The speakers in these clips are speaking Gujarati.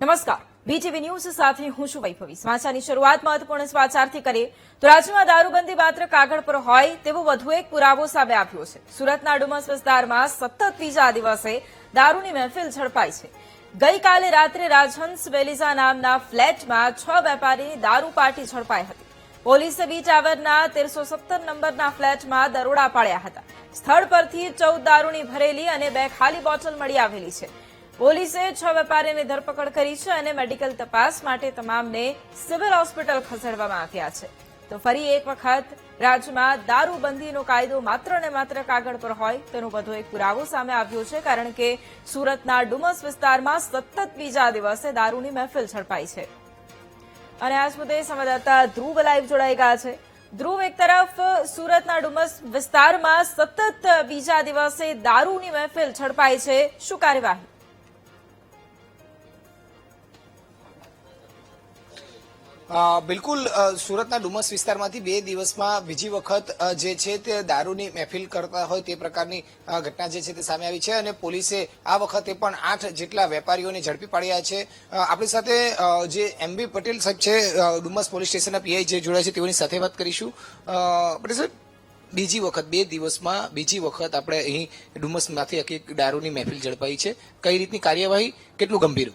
નમસ્કાર, બીટીવી ન્યૂઝ સાથે હું છું વૈભવી। સમાચારની શરૂઆત મહત્વપૂર્ણ સમાચારથી કરીએ તો રાજ્યમાં દારૂબંધી માત્ર કાગળ પર હોય તેવો વધુ એક પુરાવો સામે આવ્યો છે। સુરતના ડુમસ વિસ્તારમાં સતત બીજા દિવસે દારૂની મહેફિલ ઝડપાઈ છે। ગઈકાલે રાત્રે રાજહંસ બેલીઝા નામના ફ્લેટમાં 6 વેપારીની દારૂ પાર્ટી ઝડપાઈ હતી। પોલીસે બી ટાવરના 1317 નંબરના ફ્લેટમાં દરોડા પાડ્યા હતા। સ્થળ પરથી 14 દારૂની ભરેલી અને 2 ખાલી બોટલ મળી આવેલી છે। પોલીસે 6 વેપારીની ધરપકડ કરી છે અને મેડિકલ તપાસ માટે તમામને સિવિલ હોસ્પિટલ ખસેડવામાં આવ્યા છે। તો ફરી એક વખત રાજ્યમાં દારૂબંધીનો કાયદો માત્ર ને માત્ર કાગળ પર હોય તેનો વધુ એક પુરાવો સામે આવ્યો છે, કારણ કે સુરતના ડુમસ વિસ્તારમાં સતત બીજા દિવસે દારૂની મહેફિલ ઝડપાઈ છે। અને આજ મુદ્દે સંવાદદાતા ધ્રુવ લાઈવ જોડાઈ ગયા છે। ધ્રુવ, એક તરફ સુરતના ડુમસ વિસ્તારમાં સતત બીજા દિવસે દારૂની મહેફિલ ઝડપાઈ છે, શું કાર્યવાહી? બિલકુલ, સુરતના ડુમસ વિસ્તારમાંથી 2 દિવસમાં બીજી વખત જે છે તે દારૂની મહેફિલ કરતા હોય તે પ્રકારની ઘટના જે છે તે સામે આવી છે અને પોલીસે આ વખતે પણ 8 જેટલા વેપારીઓને ઝડપી પાડ્યા છે। આપણી સાથે જે એમબી પટેલ સાહેબ છે, ડુમસ પોલીસ સ્ટેશનના પીઆઈ જે જોડાયા છે તેઓની સાથે વાત કરીશું। પટેલ સાહેબ, બીજી વખત 2 દિવસમાં બીજી વખત આપણે અહીં ડુમસમાંથી એક દારૂની મહેફિલ ઝડપાઈ છે, કઈ રીતની કાર્યવાહી, કેટલું ગંભીર?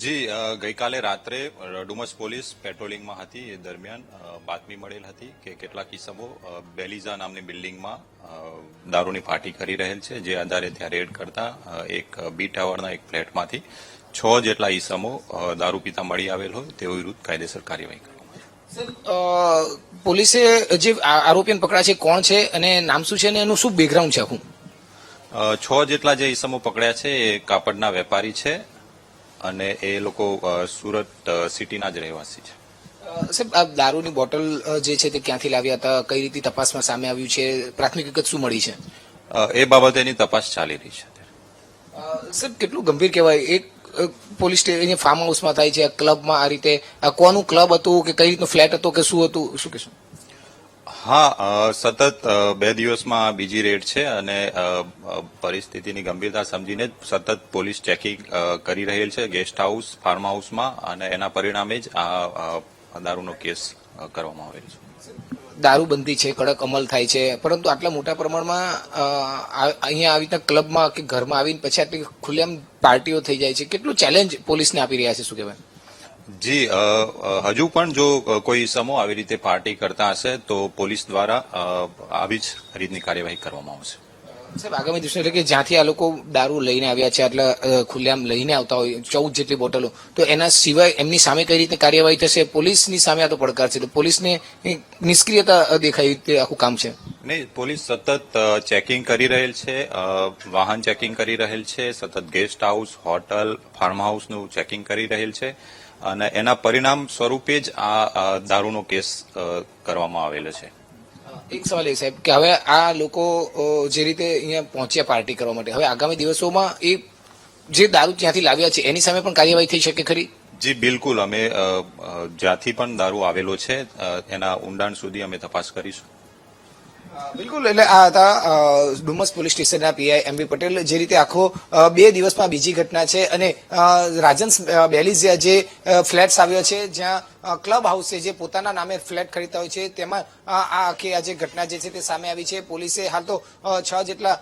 જી, ગઈકાલે રાત્રે ડુમસ પોલીસ પેટ્રોલિંગમાં હતી એ દરમિયાન બાતમી મળેલ હતી કે કેટલાક ઇસમો બેલીઝા નામની બિલ્ડિંગમાં દારૂની પાર્ટી કરી રહેલ છે, જે આધારે ત્યાં રેડ કરતા એક બી ટાવરના એક ફ્લેટમાંથી 6 જેટલા ઇસમો દારૂ પીતા મળી આવેલ હોય તેઓ વિરુદ્ધ કાયદેસર કાર્યવાહી કરવામાં આવી। પોલીસે જે આરોપીને પકડ્યા છે કોણ છે અને નામ શું છે અને એનું શું બેકગ્રાઉન્ડ છે આખું? 6 જેટલા જે ઇસમો પકડ્યા છે એ કાપડના વેપારી છે અને એ લોકો સુરત સિટીના જ રહેવાસી છે। સાહેબ, આ દારૂની બોટલ જે છે તે ક્યાંથી લાવ્યા હતા, કઈ રીતે તપાસમાં સામે આવ્યું છે, પ્રાથમિક વિગત શું મળી છે? એ બાબતે એની તપાસ ચાલી રહી છે। સાહેબ, કેટલું ગંભીર કહેવાય, એક પોલીસ સ્ટેશન ફાર્મ હાઉસમાં થાય છે, ક્લબમાં આ રીતે, કોનું ક્લબ હતું કે કઈ રીતનું ફ્લેટ હતો કે શું હતું, શું કહેશું? હા, સતત 2 દિવસમાં બીજી રેડ છે અને પરિસ્થિતિની ગંભીરતા સમજીને સતત પોલીસ ચેકિંગ કરી રહેલ છે ગેસ્ટ હાઉસ, ફાર્મ હાઉસમાં, અને એના પરિણામે જ આ દારૂનો કેસ કરવામાં આવેલ છે। દારૂબંધી છે, કડક અમલ થાય છે, પરંતુ આટલા મોટા પ્રમાણમાં અહીંયા આવી રીતના ક્લબમાં કે ઘરમાં આવીને પછી આટલી ખુલ્લેઆમ પાર્ટીઓ થઈ જાય છે, કેટલું ચેલેન્જ પોલીસને આપી રહ્યા છે, શું કહેવાય? જી, હજુ પણ જો કોઈ સમૂહ આવી રીતે પાર્ટી કરતા હશે તો પોલીસ દ્વારા આવી જ રીતની કાર્યવાહી કરવામાં આવશે। સાહેબ, આગામી દિવસો એટલે કે જ્યાંથી આ લોકો દારૂ લઈને આવ્યા છે, આટલા ખુલ્લેઆમ લઈને આવતા હોય 14 જેટલી બોટલો, તો એના સિવાય એમની સામે કઈ રીતે કાર્યવાહી થશે? પોલીસની સામે આ તો પડકાર છે, તો પોલીસને નિષ્ક્રિયતા દેખાય તે આખું કામ છે? નહીં, પોલીસ સતત ચેકિંગ કરી રહેલ છે, વાહન ચેકિંગ કરી રહેલ છે, સતત ગેસ્ટ હાઉસ, હોટલ, ફાર્મ હાઉસનું ચેકિંગ કરી રહેલ છે અને એના પરિણામ સ્વરૂપે જ આ દારૂનો કેસ કરવામાં આવેલો છે। એક સવાલ એ સાહેબ કે હવે આ લોકો જે રીતે અહીંયા પહોંચ્યા પાર્ટી કરવા માટે, હવે આગામી દિવસોમાં એ જે દારૂ ત્યાંથી લાવ્યા છે એની સામે પણ કાર્યવાહી થઈ શકે ખરી? જી બિલકુલ, અમે જ્યાંથી પણ દારૂ આવેલો છે એના ઊંડાણ સુધી અમે તપાસ કરીશું। બિલકુલ, એટલે આ હતા ડુમસ પોલીસ સ્ટેશનના પીઆઈ એમબી પટેલ। જે રીતે આખો 2 દિવસમાં બીજી ઘટના છે અને રાજહંસ બેલીઝિયા જે ફ્લેટ્સ આવ્યો છે, જ્યાં ક્લબ હાઉસ છે, જે પોતાના નામે ફ્લેટ ખરીદતા હોય છે, તેમાં આ આખી આ જે ઘટના જે છે તે સામે આવી છે। પોલીસે હાલ તો 6 જેટલા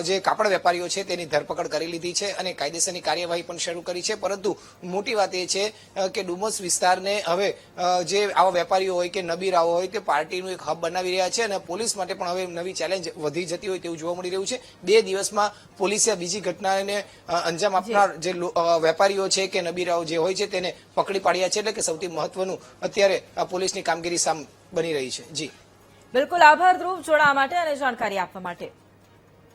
જે કાપડ વેપારીઓ છે તેની ધરપકડ કરી લીધી છે અને કાયદેસરની કાર્યવાહી પણ શરૂ કરી છે, પરંતુ મોટી વાત એ છે કે ડુમસ વિસ્તારને હવે જે આવા વેપારીઓ હોય કે નબીરાઓ હોય તે પાર્ટીનું એક હબ બનાવી રહ્યા છે અને પોલીસ માટે પણ હવે નવી ચેલેન્જ વધી જતી હોય તેવું જોવા મળી રહ્યું છે। 2 દિવસમાં પોલીસે બીજી ઘટનાને અંજામ આપનાર જે વેપારીઓ છે કે નબીરાઓ જે હોય છે તેને પકડી પાડ્યા છે, એટલે કે સૌથી મહત્વનું અત્યારે આ પોલીસની કામગીરી સામે બની રહી છે। જી બિલકુલ, આભાર ધ્રુવ જોડાવા માટે અને જાણકારી આપવા માટે।